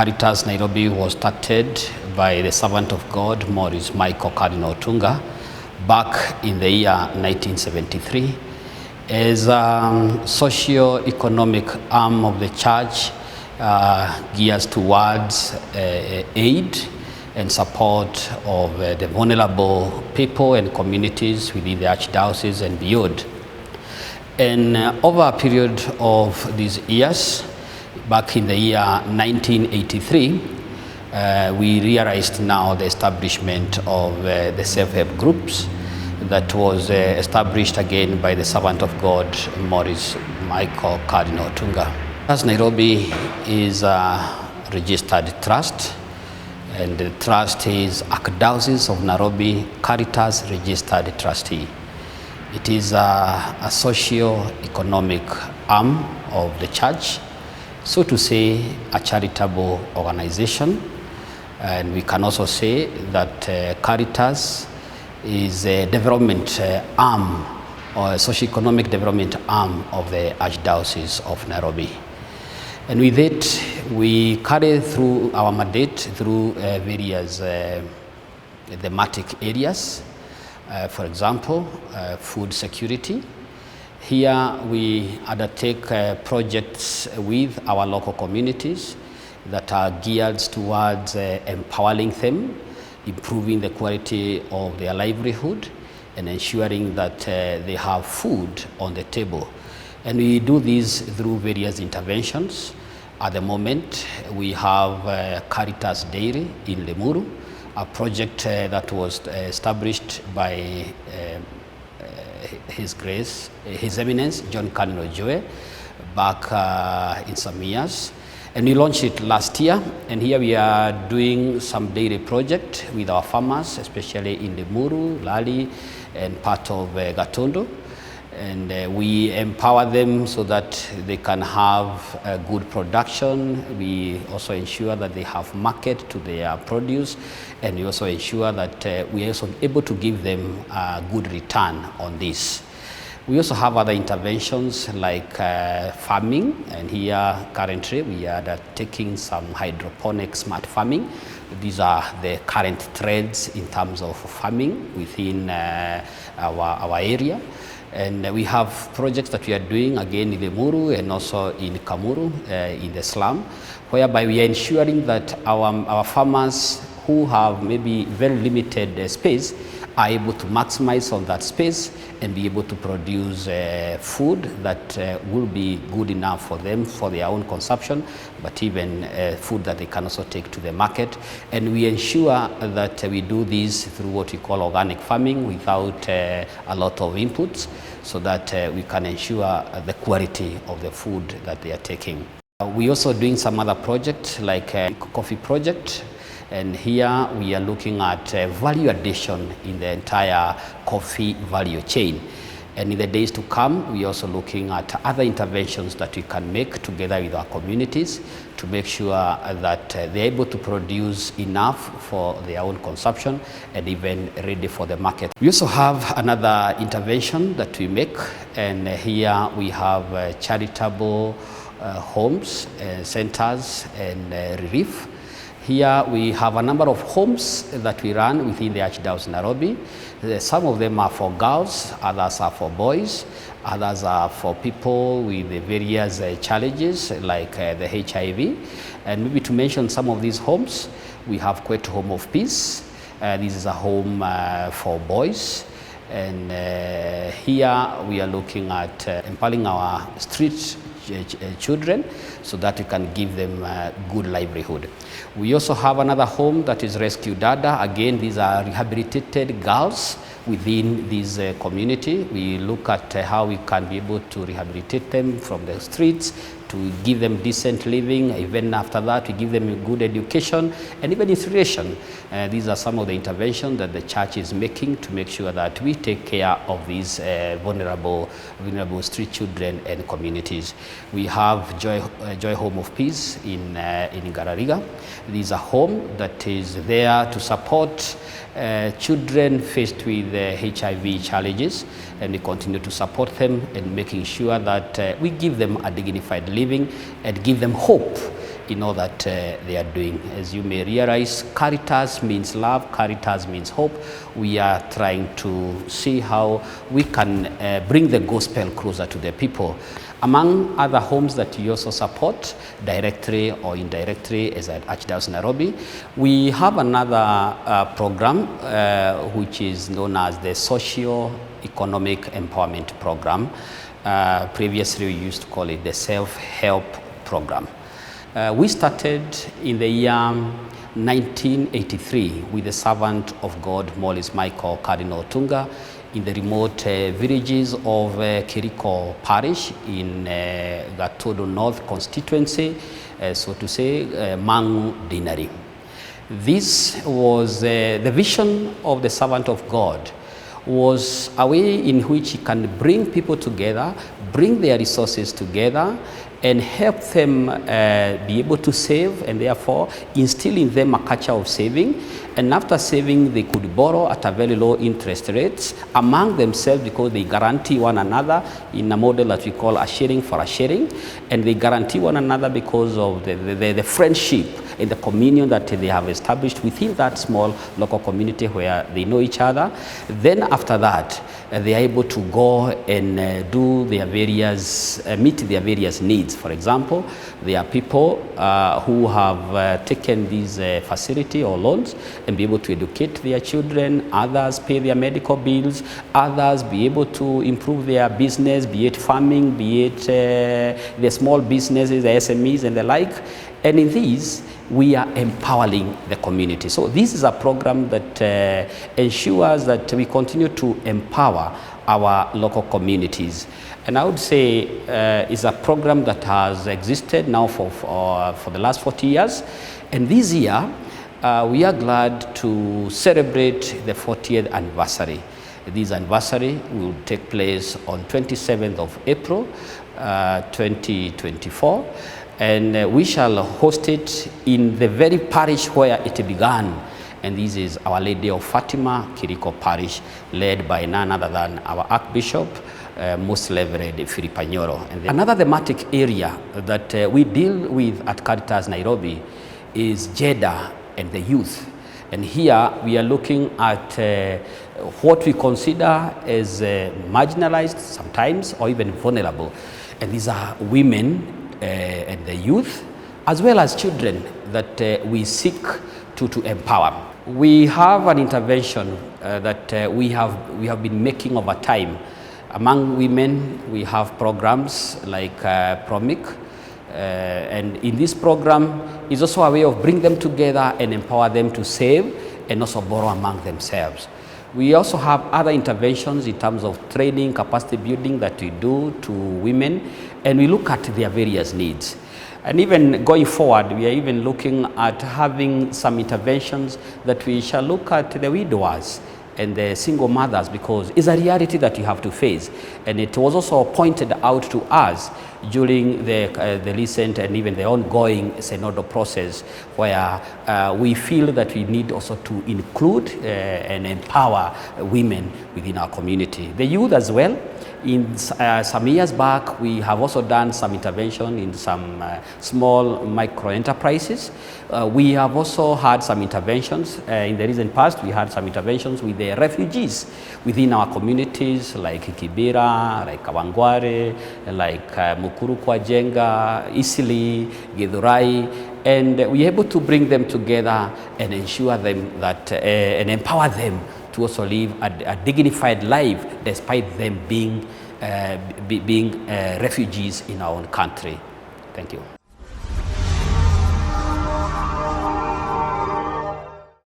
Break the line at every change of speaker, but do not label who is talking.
Caritas Nairobi was started by the servant of God, Maurice Michael Cardinal Otunga, back in the year 1973 as a socio-economic arm of the church gears towards aid and support of the vulnerable people and communities within the archdiocese and beyond. And over a period of these years, back in the year 1983, we realized now the establishment of the self-help groups that was established again by the servant of God, Maurice Michael Cardinal Otunga. Caritas Nairobi is a registered trust, and the trust is Archdiocese of Nairobi Caritas Registered Trustee. It is a socio-economic arm of the church, so to say a charitable organization. And we can also say that Caritas is a development arm or a socio-economic development arm of the Archdiocese of Nairobi. And with it, we carry through our mandate through various thematic areas. For example, food security. Here we undertake projects with our local communities that are geared towards empowering them, improving the quality of their livelihood, and ensuring that they have food on the table. And we do this through various interventions. At the moment, we have Caritas Dairy in Limuru, a project that was established by His Grace, His Eminence, John Cardinal Joe, back in some years. And we launched it last year, and here we are doing some dairy project with our farmers, especially in Limuru, Lali, and part of Gatondo. And we empower them so that they can have a good production. We also ensure that they have market to their produce, and we also ensure that we are also able to give them a good return on this. We also have other interventions like farming, and here currently we are taking some hydroponic smart farming. These are the current trends in terms of farming within our area. And we have projects that we are doing again in Limuru and also in Kamuru, in the slum, whereby we are ensuring that our farmers who have maybe very limited space are able to maximize on that space and be able to produce food that will be good enough for them for their own consumption, but even food that they can also take to the market. And we ensure that we do this through what we call organic farming without a lot of inputs, so that we can ensure the quality of the food that they are taking. We're also doing some other projects like a coffee project. And here we are looking at value addition in the entire coffee value chain. And in the days to come, we are also looking at other interventions that we can make together with our communities to make sure that they're able to produce enough for their own consumption and even ready for the market. We also have another intervention that we make, and here we have charitable homes, centers, and relief. Here we have a number of homes that we run within the Archdiocese of Nairobi. Some of them are for girls, others are for boys, others are for people with various challenges like the HIV. And maybe to mention some of these homes, we have Kwetu Home of Peace. This is a home for boys. And here we are looking at empowering our street children so that we can give them a good livelihood. We also have another home that is Rescue Dada. Again, these are rehabilitated girls within this community. We look at how we can be able to rehabilitate them from the streets, to give them decent living. Even after that, we give them a good education and even inspiration. These are some of the interventions that the church is making to make sure that we take care of these vulnerable street children and communities. We have Joy Home of Peace in Garariga. This is a home that is there to support children faced with HIV challenges, and we continue to support them and making sure that we give them a dignified living and give them hope in all that they are doing. As you may realize, Caritas means love, Caritas means hope. We are trying to see how we can bring the gospel closer to the people. Among other homes that we also support, directly or indirectly, as at Caritas Nairobi, we have another program which is known as the Socio-Economic Empowerment Program. Previously, we used to call it the Self-Help Program. We started in the year 1983 with the servant of God, Morris Michael Cardinal Tunga, in the remote villages of Kiriko Parish in Gatodo North constituency, so to say, Mangu Dinari. This was the vision of the servant of God, was a way in which he can bring people together, bring their resources together, and help them be able to save, and therefore instill in them a culture of saving. And after saving, they could borrow at a very low interest rates among themselves, because they guarantee one another in a model that we call a sharing for a sharing. And they guarantee one another because of the friendship and the communion that they have established within that small local community where they know each other. Then after that, they are able to go and do their various, meet their various needs. For example, there are people who have taken this facility or loans and be able to educate their children, others pay their medical bills, others be able to improve their business, be it farming, be it the small businesses, the SMEs and the like. And in these, we are empowering the community. So this is a program that ensures that we continue to empower our local communities. And I would say it's a program that has existed now for the last 40 years. And this year, we are glad to celebrate the 40th anniversary. This anniversary will take place on 27th of April, 2024. And we shall host it in the very parish where it began. And this is Our Lady of Fatima, Kiriko Parish, led by none other than our Archbishop, Most Reverend Philip Anyoro. And another thematic area that we deal with at Caritas Nairobi is gender and the youth. And here we are looking at what we consider as marginalized sometimes, or even vulnerable. And these are women and the youth, as well as children that we seek to empower. We have an intervention that we have been making over time. Among women, we have programs like PROMIC, and in this program is also a way of bringing them together and empower them to save and also borrow among themselves. We also have other interventions in terms of training, capacity building that we do to women, and we look at their various needs. And even going forward, we are even looking at having some interventions that we shall look at the widowers and the single mothers, because it's a reality that you have to face. And it was also pointed out to us during the recent and even the ongoing synodal process, where we feel that we need also to include and empower women within our community. The youth as well. In some years back, we have also done some intervention in some small micro enterprises. We have also had some interventions in the recent past. We had some interventions with the refugees within our communities, like Kibera, like Kawangware, like Mukuru kwa Jenga, Isili, Githurai, and we're able to bring them together and ensure them that and empower them to also live a dignified life despite them being refugees in our own country. Thank you.